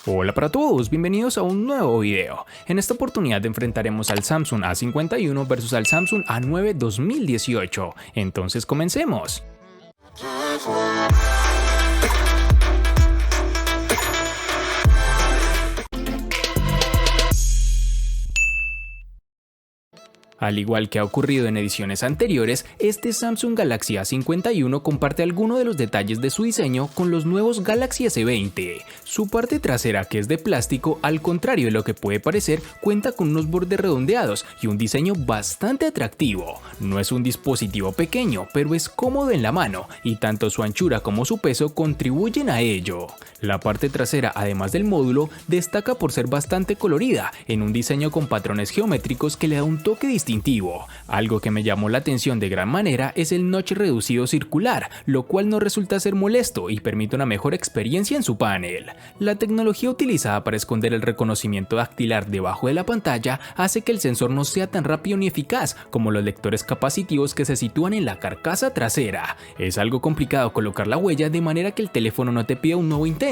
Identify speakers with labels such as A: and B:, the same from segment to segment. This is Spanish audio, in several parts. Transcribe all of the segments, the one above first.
A: Hola para todos, bienvenidos a un nuevo video. En esta oportunidad enfrentaremos al Samsung A51 versus al Samsung A9 2018. Entonces comencemos. Al igual que ha ocurrido en ediciones anteriores, este Samsung Galaxy A51 comparte algunos de los detalles de su diseño con los nuevos Galaxy S20. Su parte trasera, que es de plástico, al contrario de lo que puede parecer, cuenta con unos bordes redondeados y un diseño bastante atractivo. No es un dispositivo pequeño, pero es cómodo en la mano y tanto su anchura como su peso contribuyen a ello. La parte trasera, además del módulo, destaca por ser bastante colorida, en un diseño con patrones geométricos que le da un toque distintivo. Algo que me llamó la atención de gran manera es el notch reducido circular, lo cual no resulta ser molesto y permite una mejor experiencia en su panel. La tecnología utilizada para esconder el reconocimiento dactilar debajo de la pantalla hace que el sensor no sea tan rápido ni eficaz como los lectores capacitivos que se sitúan en la carcasa trasera. Es algo complicado colocar la huella de manera que el teléfono no te pida un nuevo intento,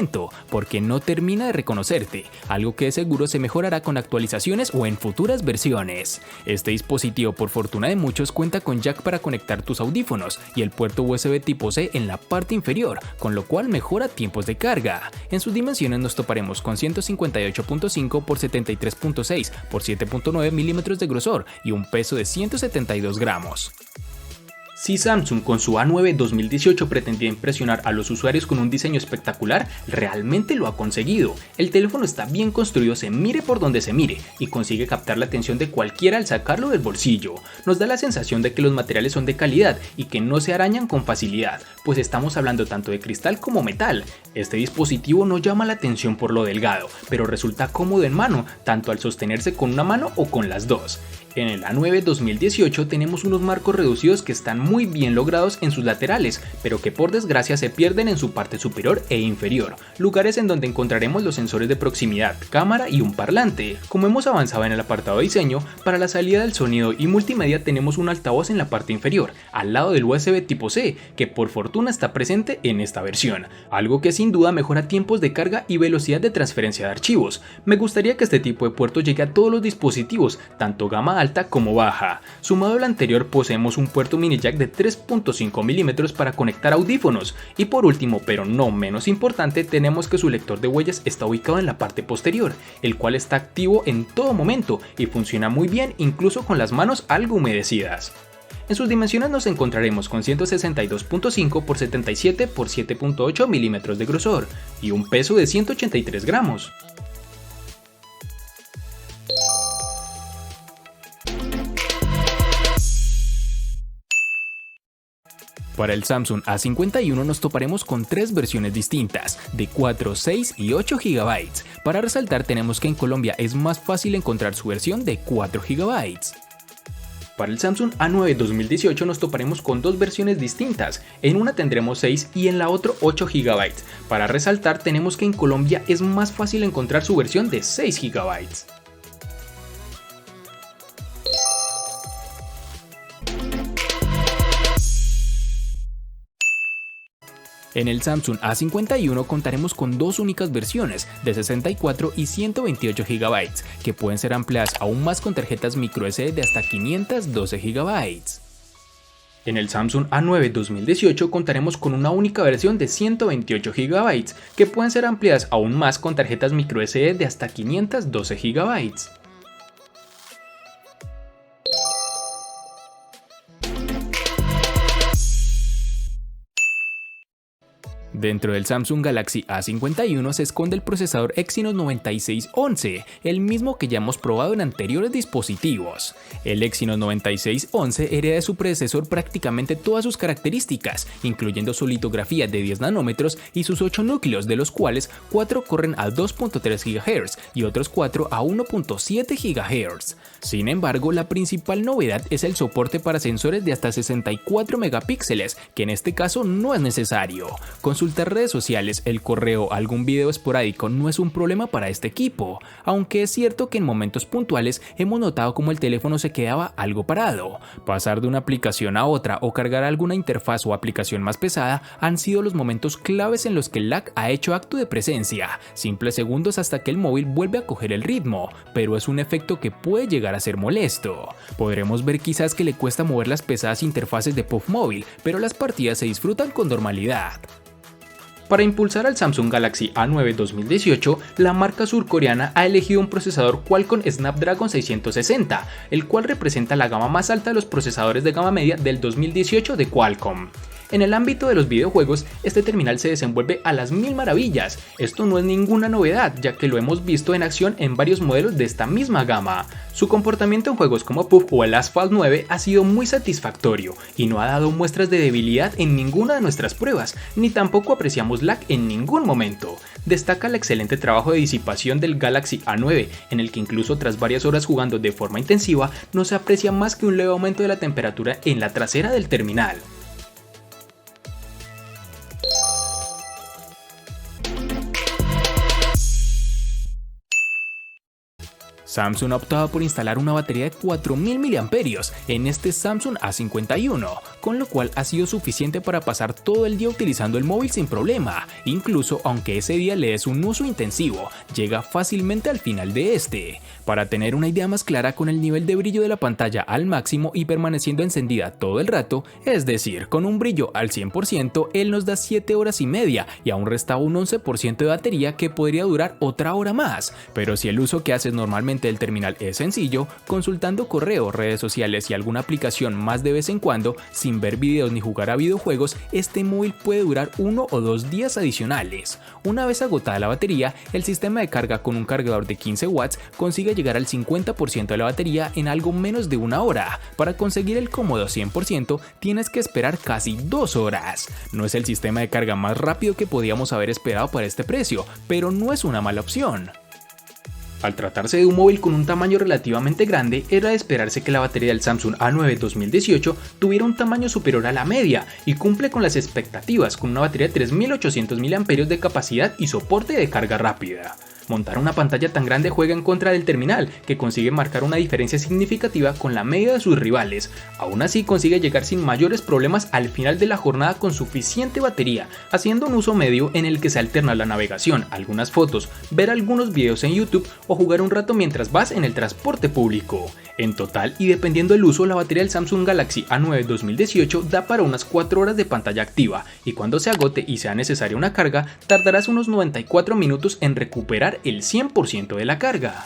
A: porque no termina de reconocerte, algo que de seguro se mejorará con actualizaciones o en futuras versiones. Este dispositivo, por fortuna de muchos, cuenta con jack para conectar tus audífonos y el puerto USB tipo C en la parte inferior, con lo cual mejora tiempos de carga. En sus dimensiones nos toparemos con 158.5 x 73.6 x 7.9 milímetros de grosor y un peso de 172 gramos. Si Samsung con su A9 2018 pretendía impresionar a los usuarios con un diseño espectacular, realmente lo ha conseguido. El teléfono está bien construido, se mire por donde se mire, y consigue captar la atención de cualquiera al sacarlo del bolsillo. Nos da la sensación de que los materiales son de calidad y que no se arañan con facilidad, pues estamos hablando tanto de cristal como metal. Este dispositivo no llama la atención por lo delgado, pero resulta cómodo en mano, tanto al sostenerse con una mano o con las dos. En el A9 2018 tenemos unos marcos reducidos que están muy bien logrados en sus laterales, pero que por desgracia se pierden en su parte superior e inferior, lugares en donde encontraremos los sensores de proximidad, cámara y un parlante. Como hemos avanzado en el apartado de diseño, para la salida del sonido y multimedia tenemos un altavoz en la parte inferior, al lado del USB tipo C, que por fortuna está presente en esta versión, algo que sin duda mejora tiempos de carga y velocidad de transferencia de archivos. Me gustaría que este tipo de puerto llegue a todos los dispositivos, tanto gama alta como baja. Sumado al anterior, poseemos un puerto mini jack de 3.5 milímetros para conectar audífonos, y por último, pero no menos importante, tenemos que su lector de huellas está ubicado en la parte posterior, el cual está activo en todo momento y funciona muy bien incluso con las manos algo humedecidas. En sus dimensiones nos encontraremos con 162.5 x 77 x 7.8 milímetros de grosor y un peso de 183 gramos. Para el Samsung A51 nos toparemos con tres versiones distintas, de 4, 6 y 8 GB. Para resaltar tenemos que en Colombia es más fácil encontrar su versión de 4 GB. Para el Samsung A9 2018 nos toparemos con dos versiones distintas, en una tendremos 6 y en la otra 8 GB. Para resaltar tenemos que en Colombia es más fácil encontrar su versión de 6 GB. En el Samsung A51 contaremos con dos únicas versiones de 64 y 128 GB, que pueden ser ampliadas aún más con tarjetas microSD de hasta 512 GB. En el Samsung A9 2018 contaremos con una única versión de 128 GB, que pueden ser ampliadas aún más con tarjetas microSD de hasta 512 GB. Dentro del Samsung Galaxy A51 se esconde el procesador Exynos 9611, el mismo que ya hemos probado en anteriores dispositivos. El Exynos 9611 hereda de su predecesor prácticamente todas sus características, incluyendo su litografía de 10 nanómetros y sus 8 núcleos, de los cuales 4 corren a 2.3 GHz y otros 4 a 1.7 GHz. Sin embargo, la principal novedad es el soporte para sensores de hasta 64 megapíxeles, que en este caso no es necesario. Consultar redes sociales, el correo, algún video esporádico no es un problema para este equipo, aunque es cierto que en momentos puntuales hemos notado como el teléfono se quedaba algo parado. Pasar de una aplicación a otra o cargar alguna interfaz o aplicación más pesada han sido los momentos claves en los que el lag ha hecho acto de presencia, simples segundos hasta que el móvil vuelve a coger el ritmo, pero es un efecto que puede llegar a ser molesto. Podremos ver quizás que le cuesta mover las pesadas interfaces de PUBG Móvil, pero las partidas se disfrutan con normalidad. Para impulsar al Samsung Galaxy A9 2018, la marca surcoreana ha elegido un procesador Qualcomm Snapdragon 660, el cual representa la gama más alta de los procesadores de gama media del 2018 de Qualcomm. En el ámbito de los videojuegos, este terminal se desenvuelve a las mil maravillas. Esto no es ninguna novedad, ya que lo hemos visto en acción en varios modelos de esta misma gama. Su comportamiento en juegos como PUBG o el Asphalt 9 ha sido muy satisfactorio y no ha dado muestras de debilidad en ninguna de nuestras pruebas, ni tampoco apreciamos lag en ningún momento. Destaca el excelente trabajo de disipación del Galaxy A9, en el que incluso tras varias horas jugando de forma intensiva, no se aprecia más que un leve aumento de la temperatura en la trasera del terminal. Samsung ha optado por instalar una batería de 4000 mAh en este Samsung A51, con lo cual ha sido suficiente para pasar todo el día utilizando el móvil sin problema. Incluso aunque ese día le des un uso intensivo, llega fácilmente al final de este. Para tener una idea más clara, con el nivel de brillo de la pantalla al máximo y permaneciendo encendida todo el rato, es decir, con un brillo al 100%, él nos da 7 horas y media y aún restaba un 11% de batería que podría durar otra hora más. Pero si el uso que haces normalmente del terminal es sencillo, consultando correo, redes sociales y alguna aplicación más de vez en cuando, sin ver videos ni jugar a videojuegos, este móvil puede durar 1 o 2 días adicionales. Una vez agotada la batería, el sistema de carga con un cargador de 15 watts consigue llegar al 50% de la batería en algo menos de una hora. Para conseguir el cómodo 100% tienes que esperar casi 2 horas. No es el sistema de carga más rápido que podíamos haber esperado para este precio, pero no es una mala opción. Al tratarse de un móvil con un tamaño relativamente grande, era de esperarse que la batería del Samsung A9 2018 tuviera un tamaño superior a la media y cumple con las expectativas con una batería de 3800 mAh de capacidad y soporte de carga rápida. Montar una pantalla tan grande juega en contra del terminal, que consigue marcar una diferencia significativa con la media de sus rivales. Aún así consigue llegar sin mayores problemas al final de la jornada con suficiente batería, haciendo un uso medio en el que se alterna la navegación, algunas fotos, ver algunos videos en YouTube o jugar un rato mientras vas en el transporte público. En total, y dependiendo del uso, la batería del Samsung Galaxy A9 2018 da para unas 4 horas de pantalla activa, y cuando se agote y sea necesaria una carga, tardarás unos 94 minutos en recuperar el 100% de la carga.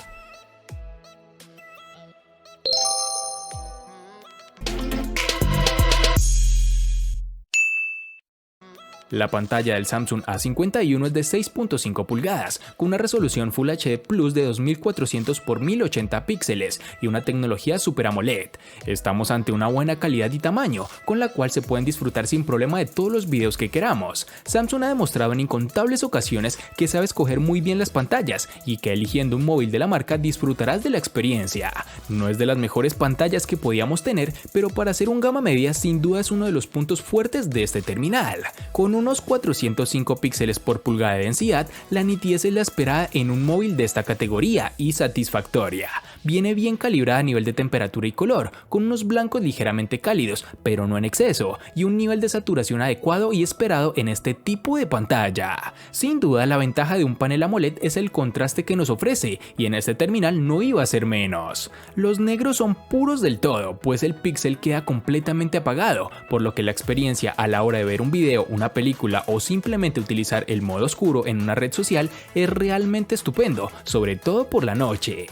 A: La pantalla del Samsung A51 es de 6.5 pulgadas, con una resolución Full HD Plus de 2400 x 1080 píxeles y una tecnología Super AMOLED. Estamos ante una buena calidad y tamaño, con la cual se pueden disfrutar sin problema de todos los videos que queramos. Samsung ha demostrado en incontables ocasiones que sabe escoger muy bien las pantallas y que eligiendo un móvil de la marca disfrutarás de la experiencia. No es de las mejores pantallas que podíamos tener, pero para ser un gama media sin duda es uno de los puntos fuertes de este terminal. Con unos 405 píxeles por pulgada de densidad, la nitidez es la esperada en un móvil de esta categoría y satisfactoria. Viene bien calibrada a nivel de temperatura y color, con unos blancos ligeramente cálidos, pero no en exceso, y un nivel de saturación adecuado y esperado en este tipo de pantalla. Sin duda, la ventaja de un panel AMOLED es el contraste que nos ofrece, y en este terminal no iba a ser menos. Los negros son puros del todo, pues el píxel queda completamente apagado, por lo que la experiencia a la hora de ver un video, una película o simplemente utilizar el modo oscuro en una red social es realmente estupendo, sobre todo por la noche.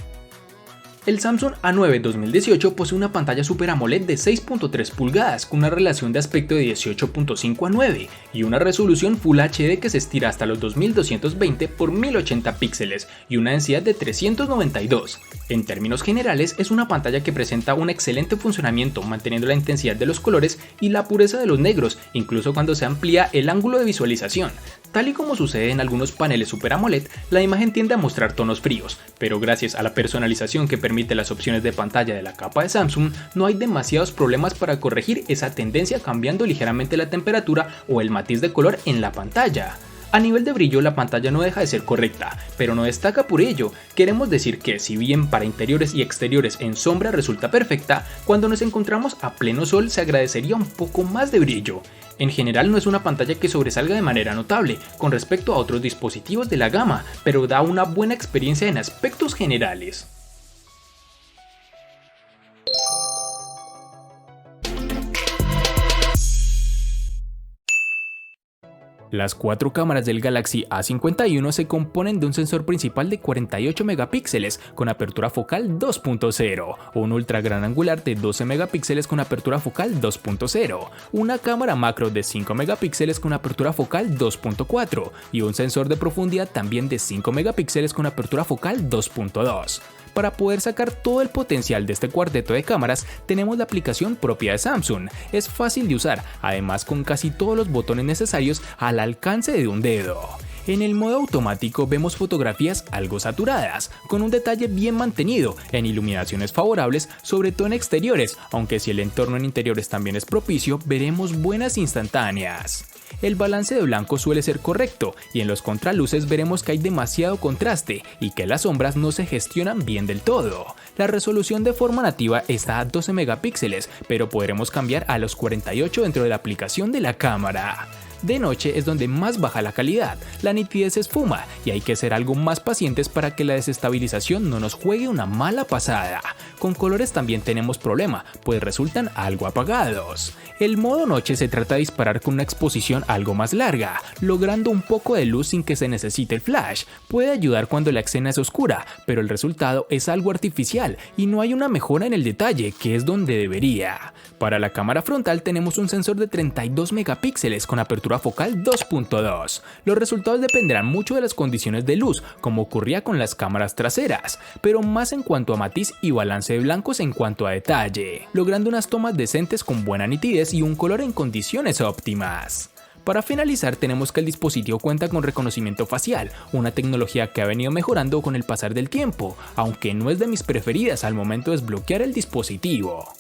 A: El Samsung A9 2018 posee una pantalla Super AMOLED de 6.3 pulgadas con una relación de aspecto de 18.5:9 y una resolución Full HD que se estira hasta los 2220 x 1080 píxeles y una densidad de 392. En términos generales, es una pantalla que presenta un excelente funcionamiento manteniendo la intensidad de los colores y la pureza de los negros, incluso cuando se amplía el ángulo de visualización. Tal y como sucede en algunos paneles Super AMOLED, la imagen tiende a mostrar tonos fríos, pero gracias a la personalización que permite permite las opciones de pantalla de la capa de Samsung, no hay demasiados problemas para corregir esa tendencia cambiando ligeramente la temperatura o el matiz de color en la pantalla. A nivel de brillo la pantalla no deja de ser correcta, pero no destaca por ello. Queremos decir que si bien para interiores y exteriores en sombra resulta perfecta, cuando nos encontramos a pleno sol se agradecería un poco más de brillo. En general no es una pantalla que sobresalga de manera notable con respecto a otros dispositivos de la gama, pero da una buena experiencia en aspectos generales. Las cuatro cámaras del Galaxy A51 se componen de un sensor principal de 48 megapíxeles con apertura focal 2.0, un ultra gran angular de 12 megapíxeles con apertura focal 2.0, una cámara macro de 5 megapíxeles con apertura focal 2.4 y un sensor de profundidad también de 5 megapíxeles con apertura focal 2.2. Para poder sacar todo el potencial de este cuarteto de cámaras, tenemos la aplicación propia de Samsung. Es fácil de usar, además con casi todos los botones necesarios al alcance de un dedo. En el modo automático vemos fotografías algo saturadas, con un detalle bien mantenido, en iluminaciones favorables, sobre todo en exteriores, aunque si el entorno en interiores también es propicio, veremos buenas instantáneas. El balance de blanco suele ser correcto y en los contraluces veremos que hay demasiado contraste y que las sombras no se gestionan bien del todo. La resolución de forma nativa está a 12 megapíxeles, pero podremos cambiar a los 48 dentro de la aplicación de la cámara. De noche es donde más baja la calidad, la nitidez se esfuma y hay que ser algo más pacientes para que la desestabilización no nos juegue una mala pasada. Con colores también tenemos problema, pues resultan algo apagados. El modo noche se trata de disparar con una exposición algo más larga, logrando un poco de luz sin que se necesite el flash. Puede ayudar cuando la escena es oscura, pero el resultado es algo artificial y no hay una mejora en el detalle, que es donde debería. Para la cámara frontal tenemos un sensor de 32 megapíxeles con apertura focal 2.2. Los resultados dependerán mucho de las condiciones de luz, como ocurría con las cámaras traseras, pero más en cuanto a matiz y balance de blancos en cuanto a detalle, logrando unas tomas decentes con buena nitidez y un color en condiciones óptimas. Para finalizar, tenemos que el dispositivo cuenta con reconocimiento facial, una tecnología que ha venido mejorando con el pasar del tiempo, aunque no es de mis preferidas al momento de desbloquear el dispositivo.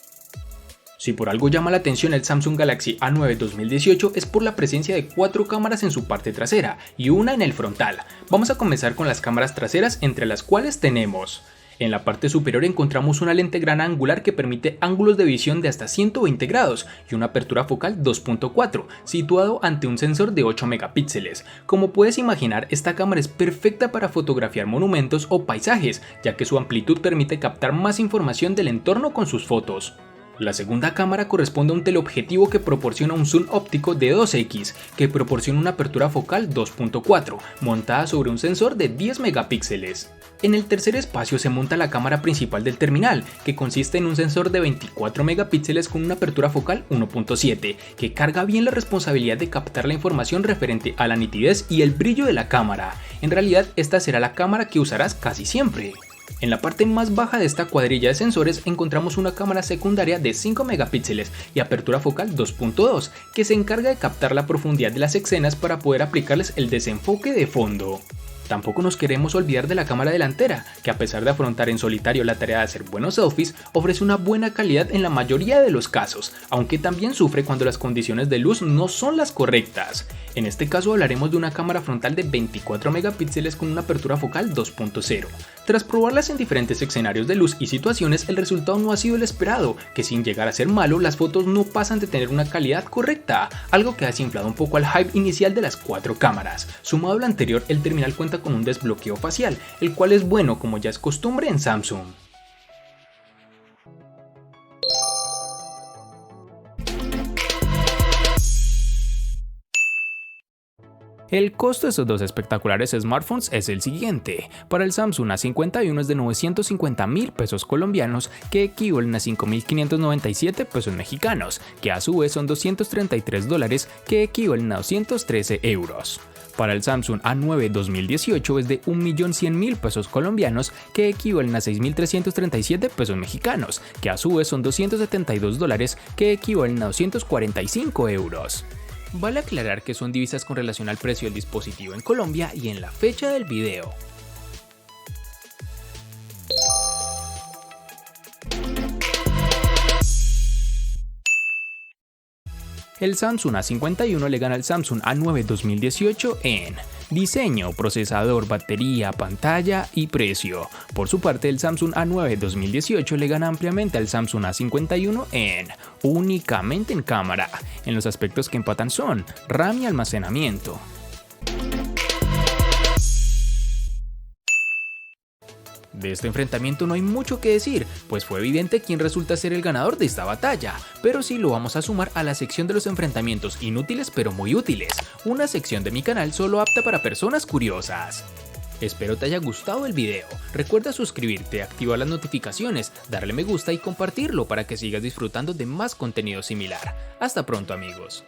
A: Si por algo llama la atención el Samsung Galaxy A9 2018 es por la presencia de 4 cámaras en su parte trasera y una en el frontal. Vamos a comenzar con las cámaras traseras, entre las cuales tenemos: en la parte superior encontramos una lente gran angular que permite ángulos de visión de hasta 120 grados y una apertura focal 2.4, situado ante un sensor de 8 megapíxeles. Como puedes imaginar, esta cámara es perfecta para fotografiar monumentos o paisajes, ya que su amplitud permite captar más información del entorno con sus fotos. La segunda cámara corresponde a un teleobjetivo que proporciona un zoom óptico de 2x, que proporciona una apertura focal 2.4, montada sobre un sensor de 10 megapíxeles. En el tercer espacio se monta la cámara principal del terminal, que consiste en un sensor de 24 megapíxeles con una apertura focal 1.7, que carga bien la responsabilidad de captar la información referente a la nitidez y el brillo de la cámara. En realidad, esta será la cámara que usarás casi siempre. En la parte más baja de esta cuadrilla de sensores encontramos una cámara secundaria de 5 megapíxeles y apertura focal 2.2, que se encarga de captar la profundidad de las escenas para poder aplicarles el desenfoque de fondo. Tampoco nos queremos olvidar de la cámara delantera, que a pesar de afrontar en solitario la tarea de hacer buenos selfies, ofrece una buena calidad en la mayoría de los casos, aunque también sufre cuando las condiciones de luz no son las correctas. En este caso hablaremos de una cámara frontal de 24 megapíxeles con una apertura focal 2.0. Tras probarlas en diferentes escenarios de luz y situaciones, el resultado no ha sido el esperado, que sin llegar a ser malo, las fotos no pasan de tener una calidad correcta, algo que ha desinflado un poco al hype inicial de las 4 cámaras. Sumado a lo anterior, el terminal cuenta con un desbloqueo facial, el cual es bueno como ya es costumbre en Samsung. El costo de estos dos espectaculares smartphones es el siguiente. Para el Samsung A51 es de 950.000 pesos colombianos, que equivalen a 5.597 pesos mexicanos, que a su vez son $233, que equivalen a 213 euros. Para el Samsung A9 2018 es de 1.100.000 pesos colombianos, que equivalen a 6.337 pesos mexicanos, que a su vez son $272, que equivalen a 245 euros. Vale aclarar que son divisas con relación al precio del dispositivo en Colombia y en la fecha del video. El Samsung A51 le gana al Samsung A9 2018 en diseño, procesador, batería, pantalla y precio. Por su parte, el Samsung A9 2018 le gana ampliamente al Samsung A51 en únicamente en cámara. En los aspectos que empatan son RAM y almacenamiento. De este enfrentamiento no hay mucho que decir, pues fue evidente quién resulta ser el ganador de esta batalla, pero sí lo vamos a sumar a la sección de los enfrentamientos inútiles pero muy útiles, una sección de mi canal solo apta para personas curiosas. Espero te haya gustado el video, recuerda suscribirte, activar las notificaciones, darle me gusta y compartirlo para que sigas disfrutando de más contenido similar. Hasta pronto amigos.